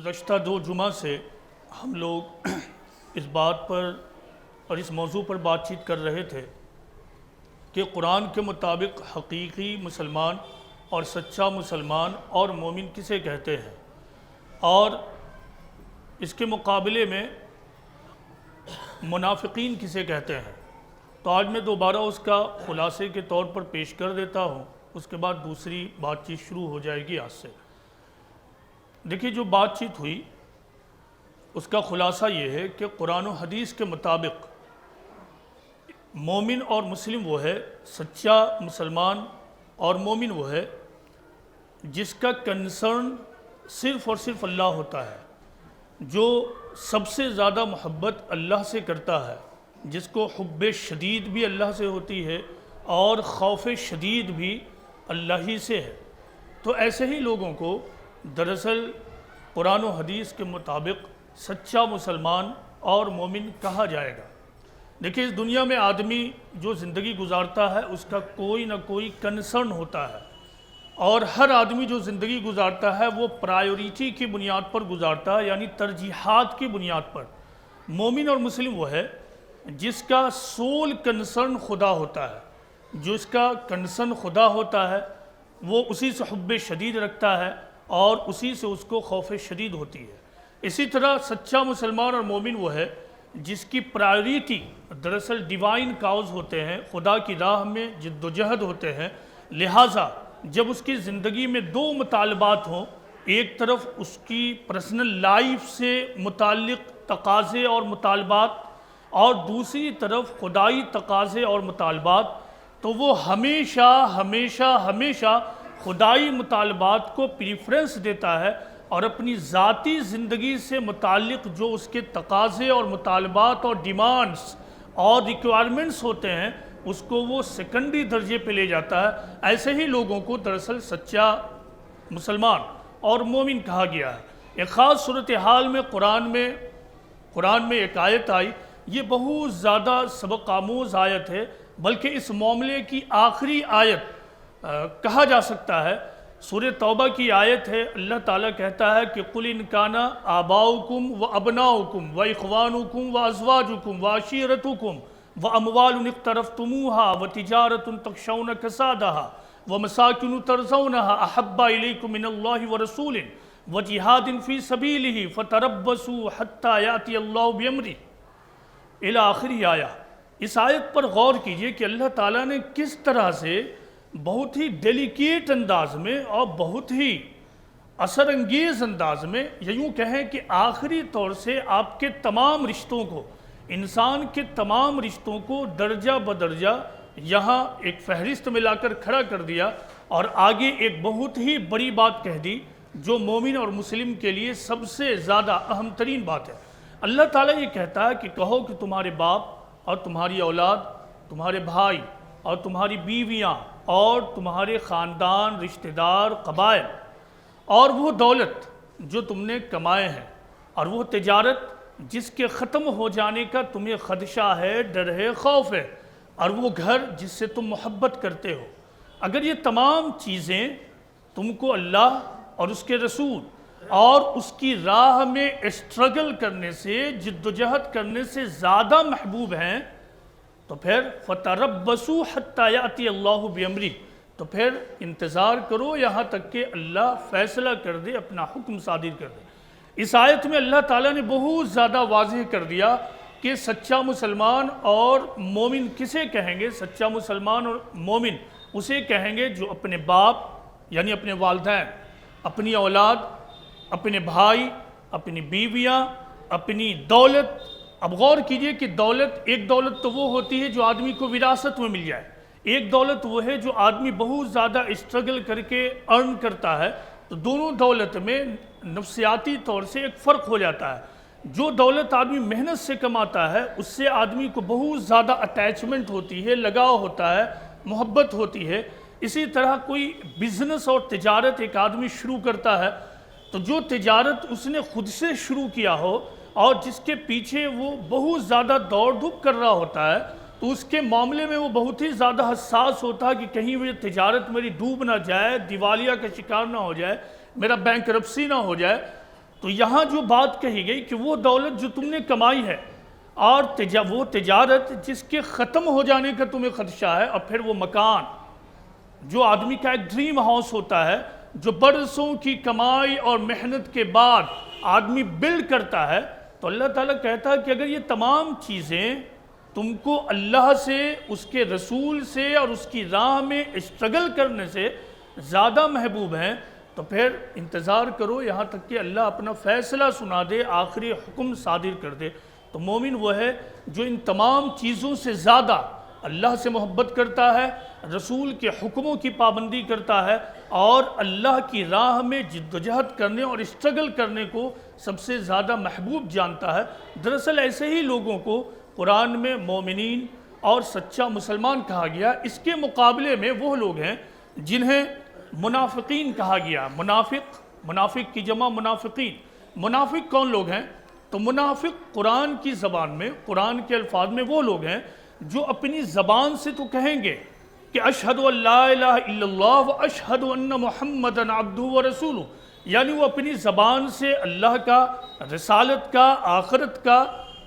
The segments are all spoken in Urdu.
گزشتہ 2 جمعہ سے ہم لوگ اس بات پر اور اس موضوع پر بات چیت کر رہے تھے کہ قرآن کے مطابق حقیقی مسلمان اور سچا مسلمان اور مومن کسے کہتے ہیں، اور اس کے مقابلے میں منافقین کسے کہتے ہیں۔ تو آج میں دوبارہ اس کا خلاصے کے طور پر پیش کر دیتا ہوں، اس کے بعد دوسری بات چیت شروع ہو جائے گی آج سے۔ دیکھیے، جو بات چیت ہوئی اس کا خلاصہ یہ ہے کہ قرآن و حدیث کے مطابق مومن اور مسلم وہ ہے، سچا مسلمان اور مومن وہ ہے جس کا کنسرن صرف اور صرف اللہ ہوتا ہے، جو سب سے زیادہ محبت اللہ سے کرتا ہے، جس کو حب شدید بھی اللہ سے ہوتی ہے اور خوف شدید بھی اللہ ہی سے ہے۔ تو ایسے ہی لوگوں کو دراصل قرآن و حدیث کے مطابق سچا مسلمان اور مومن کہا جائے گا۔ دیکھیں، اس دنیا میں آدمی جو زندگی گزارتا ہے اس کا کوئی نہ کوئی کنسرن ہوتا ہے، اور ہر آدمی جو زندگی گزارتا ہے وہ پرائیورٹی کی بنیاد پر گزارتا ہے، یعنی ترجیحات کی بنیاد پر۔ مومن اور مسلم وہ ہے جس کا سول کنسرن خدا ہوتا ہے، جو اس کا کنسرن خدا ہوتا ہے، وہ اسی سے حب شدید رکھتا ہے اور اسی سے اس کو خوف شدید ہوتی ہے۔ اسی طرح سچا مسلمان اور مومن وہ ہے جس کی پرائیورٹی دراصل ڈیوائن کاؤز ہوتے ہیں، خدا کی راہ میں جد و جہد ہوتے ہیں۔ لہٰذا جب اس کی زندگی میں 2 مطالبات ہوں، ایک طرف اس کی پرسنل لائف سے متعلق تقاضے اور مطالبات، اور دوسری طرف خدائی تقاضے اور مطالبات، تو وہ ہمیشہ ہمیشہ ہمیشہ خدائی مطالبات کو پریفرنس دیتا ہے، اور اپنی ذاتی زندگی سے متعلق جو اس کے تقاضے اور مطالبات اور ڈیمانڈز اور ریکوائرمنٹس ہوتے ہیں اس کو وہ سیکنڈری درجے پہ لے جاتا ہے۔ ایسے ہی لوگوں کو دراصل سچا مسلمان اور مومن کہا گیا ہے۔ ایک خاص صورتحال میں قرآن میں ایک آیت آئی، یہ بہت زیادہ سبق آموز آیت ہے، بلکہ اس معاملے کی آخری آیت کہا جا سکتا ہے۔ سورہ توبہ کی آیت ہے، اللہ تعالیٰ کہتا ہے کہ قُلْ إِنْ كَانَ آبَاؤُكُمْ وَأَبْنَاؤُكُمْ وَإِخْوَانُكُمْ وَأَزْوَاجُكُمْ وَعَشِيرَتُكُمْ وَأَمْوَالٌ اقْتَرَفْتُمُوهَا وَتِجَارَةٌ تَخْشَوْنَ كَسَادَهَا وَمَسَاكِنُ تَرْضَوْنَهَا أَحَبَّ إِلَيْكُم مِّنَ اللَّهِ وَرَسُولِهِ وَجِهَادٍ فِي سَبِيلِهِ فَتَرَبَّصُوا حَتَّى يَأْتِيَ اللَّهُ بِأَمْرِهِ الی آخری آیا۔ اس آیت پر غور کیجئے کہ اللہ تعالیٰ نے کس طرح سے بہت ہی ڈیلیکیٹ انداز میں اور بہت ہی اثر انگیز انداز میں، یوں کہیں کہ آخری طور سے آپ کے تمام رشتوں کو، انسان کے تمام رشتوں کو درجہ بدرجہ یہاں ایک فہرست میں لا کر کھڑا کر دیا، اور آگے ایک بہت ہی بڑی بات کہہ دی جو مومن اور مسلم کے لیے سب سے زیادہ اہم ترین بات ہے۔ اللہ تعالیٰ یہ کہتا ہے کہ کہو کہ تمہارے باپ اور تمہاری اولاد، تمہارے بھائی اور تمہاری بیویاں اور تمہارے خاندان، رشتہ دار، قبائل، اور وہ دولت جو تم نے کمائے ہیں، اور وہ تجارت جس کے ختم ہو جانے کا تمہیں خدشہ ہے، ڈر ہے، خوف ہے، اور وہ گھر جس سے تم محبت کرتے ہو۔ اگر یہ تمام چیزیں تم کو اللہ اور اس کے رسول اور اس کی راہ میں اسٹرگل کرنے سے، جد و جہد کرنے سے زیادہ محبوب ہیں، تو پھر فَتَرَبَّصُوا حَتَّى يَأْتِيَ اللَّهُ بِأَمْرِهِ، تو پھر انتظار کرو یہاں تک کہ اللہ فیصلہ کر دے، اپنا حکم صادر کر دے۔ اس آیت میں اللہ تعالیٰ نے بہت زیادہ واضح کر دیا کہ سچا مسلمان اور مومن کسے کہیں گے۔ سچا مسلمان اور مومن اسے کہیں گے جو اپنے باپ یعنی اپنے والدین، اپنی اولاد، اپنے بھائی، اپنی بیویاں، اپنی دولت۔ اب غور کیجئے کہ ایک دولت تو وہ ہوتی ہے جو آدمی کو وراثت میں مل جائے، ایک دولت وہ ہے جو آدمی بہت زیادہ اسٹرگل کر کے ارن کرتا ہے۔ تو دونوں دولت میں نفسیاتی طور سے ایک فرق ہو جاتا ہے۔ جو دولت آدمی محنت سے کماتا ہے اس سے آدمی کو بہت زیادہ اٹیچمنٹ ہوتی ہے، لگاؤ ہوتا ہے، محبت ہوتی ہے۔ اسی طرح کوئی بزنس اور تجارت ایک آدمی شروع کرتا ہے، تو جو تجارت اس نے خود سے شروع کیا ہو اور جس کے پیچھے وہ بہت زیادہ دوڑ دھوپ کر رہا ہوتا ہے، تو اس کے معاملے میں وہ بہت ہی زیادہ حساس ہوتا ہے کہ کہیں وہ تجارت میری ڈوب نہ جائے، دیوالیہ کا شکار نہ ہو جائے، میرا بینکرپسی نہ ہو جائے۔ تو یہاں جو بات کہی گئی کہ وہ دولت جو تم نے کمائی ہے اور وہ تجارت جس کے ختم ہو جانے کا تمہیں خدشہ ہے، اور پھر وہ مکان جو آدمی کا ایک ڈریم ہاؤس ہوتا ہے، جو برسوں کی کمائی اور محنت کے بعد آدمی بلڈ کرتا ہے، تو اللہ تعالیٰ کہتا ہے کہ اگر یہ تمام چیزیں تم کو اللہ سے، اس کے رسول سے اور اس کی راہ میں اسٹرگل کرنے سے زیادہ محبوب ہیں، تو پھر انتظار کرو یہاں تک کہ اللہ اپنا فیصلہ سنا دے، آخری حکم صادر کر دے۔ تو مومن وہ ہے جو ان تمام چیزوں سے زیادہ اللہ سے محبت کرتا ہے، رسول کے حکموں کی پابندی کرتا ہے، اور اللہ کی راہ میں جدوجہد کرنے اور اسٹرگل کرنے کو سب سے زیادہ محبوب جانتا ہے۔ دراصل ایسے ہی لوگوں کو قرآن میں مومنین اور سچا مسلمان کہا گیا۔ اس کے مقابلے میں وہ لوگ ہیں جنہیں منافقین کہا گیا۔ منافق کی جمع منافقین۔ منافق کون لوگ ہیں؟ تو منافق قرآن کی زبان میں، قرآن کے الفاظ میں وہ لوگ ہیں جو اپنی زبان سے تو کہیں گے کہ اشہد ان لا الہ الا اللہ و اشہد ان محمدً عبدہ و رسولہ، یعنی وہ اپنی زبان سے اللہ کا، رسالت کا، آخرت کا،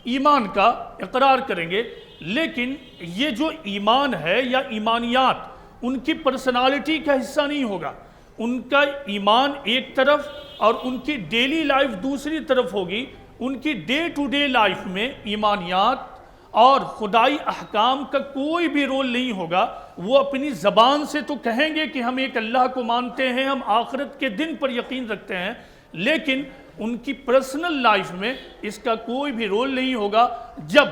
ایمان کا اقرار کریں گے، لیکن یہ جو ایمان ہے یا ایمانیات ان کی پرسنالٹی کا حصہ نہیں ہوگا۔ ان کا ایمان ایک طرف اور ان کی ڈیلی لائف دوسری طرف ہوگی۔ ان کی ڈے ٹو ڈے لائف میں ایمانیات اور خدائی احکام کا کوئی بھی رول نہیں ہوگا۔ وہ اپنی زبان سے تو کہیں گے کہ ہم ایک اللہ کو مانتے ہیں، ہم آخرت کے دن پر یقین رکھتے ہیں، لیکن ان کی پرسنل لائف میں اس کا کوئی بھی رول نہیں ہوگا۔ جب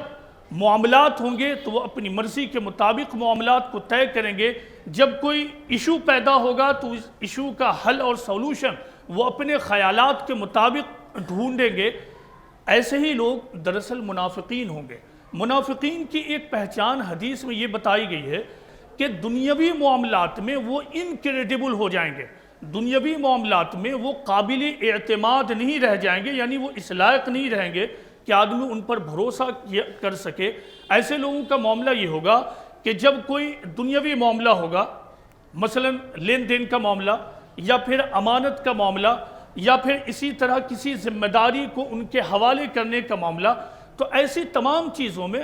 معاملات ہوں گے تو وہ اپنی مرضی کے مطابق معاملات کو طے کریں گے۔ جب کوئی ایشو پیدا ہوگا تو اس ایشو کا حل اور سولوشن وہ اپنے خیالات کے مطابق ڈھونڈیں گے۔ ایسے ہی لوگ دراصل منافقین ہوں گے۔ منافقین کی ایک پہچان حدیث میں یہ بتائی گئی ہے کہ دنیاوی معاملات میں وہ انکریڈیبل ہو جائیں گے، دنیاوی معاملات میں وہ قابل اعتماد نہیں رہ جائیں گے، یعنی وہ اس لائق نہیں رہیں گے کہ آدمی ان پر بھروسہ کر سکے۔ ایسے لوگوں کا معاملہ یہ ہوگا کہ جب کوئی دنیاوی معاملہ ہوگا، مثلا لین دین کا معاملہ یا پھر امانت کا معاملہ یا پھر اسی طرح کسی ذمہ داری کو ان کے حوالے کرنے کا معاملہ، تو ایسی تمام چیزوں میں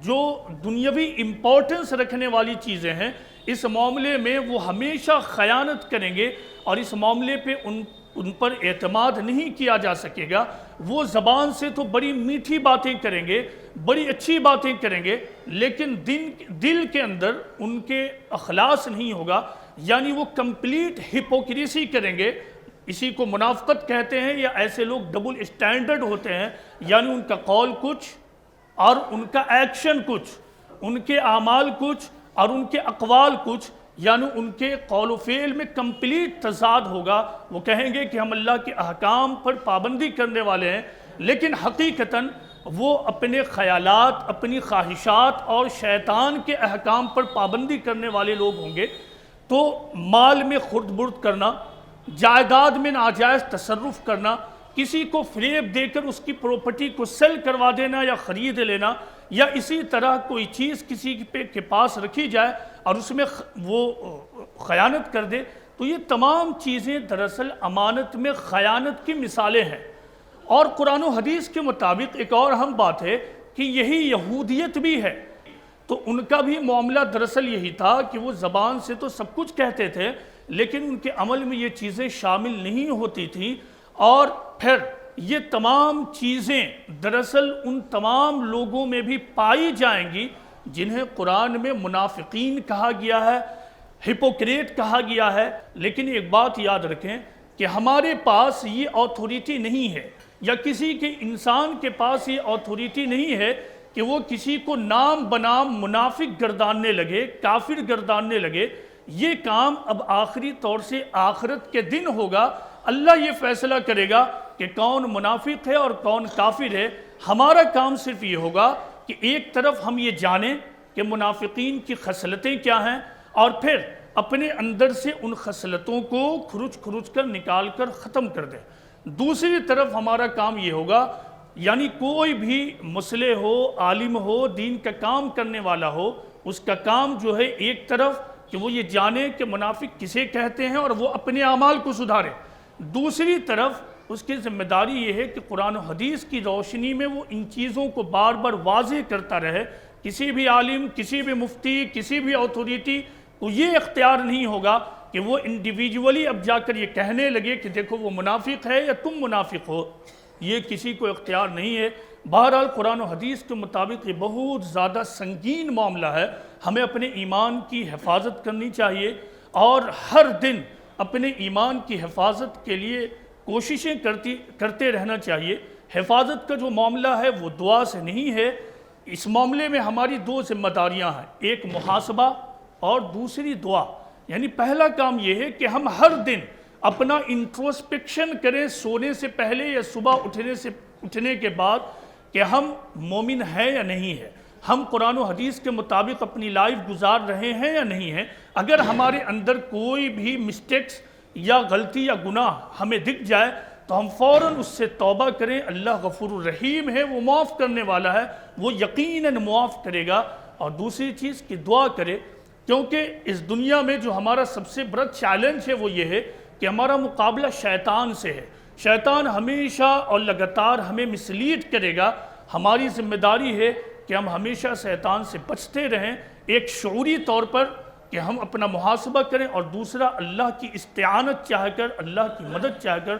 جو دنیاوی امپورٹنس رکھنے والی چیزیں ہیں، اس معاملے میں وہ ہمیشہ خیانت کریں گے اور اس معاملے پہ ان پر اعتماد نہیں کیا جا سکے گا۔ وہ زبان سے تو بڑی میٹھی باتیں کریں گے، بڑی اچھی باتیں کریں گے، لیکن دل کے اندر ان کے اخلاص نہیں ہوگا، یعنی وہ کمپلیٹ ہپوکریسی کریں گے۔ اسی کو منافقت کہتے ہیں، یا ایسے لوگ ڈبل اسٹینڈرڈ ہوتے ہیں، یعنی ان کا قول کچھ اور ان کا ایکشن کچھ، ان کے اعمال کچھ اور ان کے اقوال کچھ، یعنی ان کے قول و فعل میں کمپلیٹ تضاد ہوگا۔ وہ کہیں گے کہ ہم اللہ کے احکام پر پابندی کرنے والے ہیں، لیکن حقیقتاً وہ اپنے خیالات، اپنی خواہشات اور شیطان کے احکام پر پابندی کرنے والے لوگ ہوں گے۔ تو مال میں خرد برد کرنا، جائیداد میں ناجائز تصرف کرنا، کسی کو فریب دے کر اس کی پراپرٹی کو سیل کروا دینا یا خرید لینا، یا اسی طرح کوئی چیز کسی کے پاس رکھی جائے اور اس میں وہ خیانت کر دے، تو یہ تمام چیزیں دراصل امانت میں خیانت کی مثالیں ہیں۔ اور قرآن و حدیث کے مطابق ایک اور اہم بات ہے کہ یہی یہودیت بھی ہے۔ تو ان کا بھی معاملہ دراصل یہی تھا کہ وہ زبان سے تو سب کچھ کہتے تھے، لیکن ان کے عمل میں یہ چیزیں شامل نہیں ہوتی تھیں، اور پھر یہ تمام چیزیں دراصل ان تمام لوگوں میں بھی پائی جائیں گی جنہیں قرآن میں منافقین کہا گیا ہے، ہپوکریٹ کہا گیا ہے۔ لیکن ایک بات یاد رکھیں کہ ہمارے پاس یہ اتھارٹی نہیں ہے، یا کسی کے انسان کے پاس یہ اتھارٹی نہیں ہے کہ وہ کسی کو نام بنام منافق گرداننے لگے، کافر گرداننے لگے۔ یہ کام اب آخری طور سے آخرت کے دن ہوگا۔ اللہ یہ فیصلہ کرے گا کہ کون منافق ہے اور کون کافر ہے۔ ہمارا کام صرف یہ ہوگا کہ ایک طرف ہم یہ جانیں کہ منافقین کی خصلتیں کیا ہیں، اور پھر اپنے اندر سے ان خصلتوں کو کھرچ کر نکال کر ختم کر دیں۔ دوسری طرف ہمارا کام یہ ہوگا، یعنی کوئی بھی مصلح ہو، عالم ہو، دین کا کام کرنے والا ہو، اس کا کام جو ہے ایک طرف کہ وہ یہ جانے کہ منافق کسے کہتے ہیں اور وہ اپنے اعمال کو سدھارے، دوسری طرف اس کی ذمہ داری یہ ہے کہ قرآن و حدیث کی روشنی میں وہ ان چیزوں کو بار بار واضح کرتا رہے۔ کسی بھی عالم، کسی بھی مفتی، کسی بھی اتھارٹی کو یہ اختیار نہیں ہوگا کہ وہ انڈیویجولی اب جا کر یہ کہنے لگے کہ دیکھو وہ منافق ہے یا تم منافق ہو، یہ کسی کو اختیار نہیں ہے۔ بہرحال قرآن و حدیث کے مطابق یہ بہت زیادہ سنگین معاملہ ہے، ہمیں اپنے ایمان کی حفاظت کرنی چاہیے اور ہر دن اپنے ایمان کی حفاظت کے لیے کوششیں کرتے رہنا چاہیے۔ حفاظت کا جو معاملہ ہے وہ دعا سے نہیں ہے۔ اس معاملے میں ہماری دو ذمہ داریاں ہیں، ایک محاسبہ اور دوسری دعا۔ یعنی پہلا کام یہ ہے کہ ہم ہر دن اپنا انٹروسپیکشن کریں سونے سے پہلے یا صبح اٹھنے کے بعد کہ ہم مومن ہیں یا نہیں ہیں، ہم قرآن و حدیث کے مطابق اپنی لائف گزار رہے ہیں یا نہیں ہیں۔ اگر ہمارے اندر کوئی بھی مسٹیکس یا غلطی یا گناہ ہمیں دکھ جائے تو ہم فوراً اس سے توبہ کریں۔ اللہ غفور الرحیم ہے، وہ معاف کرنے والا ہے، وہ یقیناً معاف کرے گا۔ اور دوسری چیز کہ دعا کرے، کیونکہ اس دنیا میں جو ہمارا سب سے بڑا چیلنج ہے وہ یہ ہے کہ ہمارا مقابلہ شیطان سے ہے۔ شیطان ہمیشہ اور لگاتار ہمیں مسلیڈ کرے گا۔ ہماری ذمہ داری ہے کہ ہم ہمیشہ شیطان سے بچتے رہیں، ایک شعوری طور پر کہ ہم اپنا محاسبہ کریں، اور دوسرا اللہ کی استعانت چاہ کر، اللہ کی مدد چاہ کر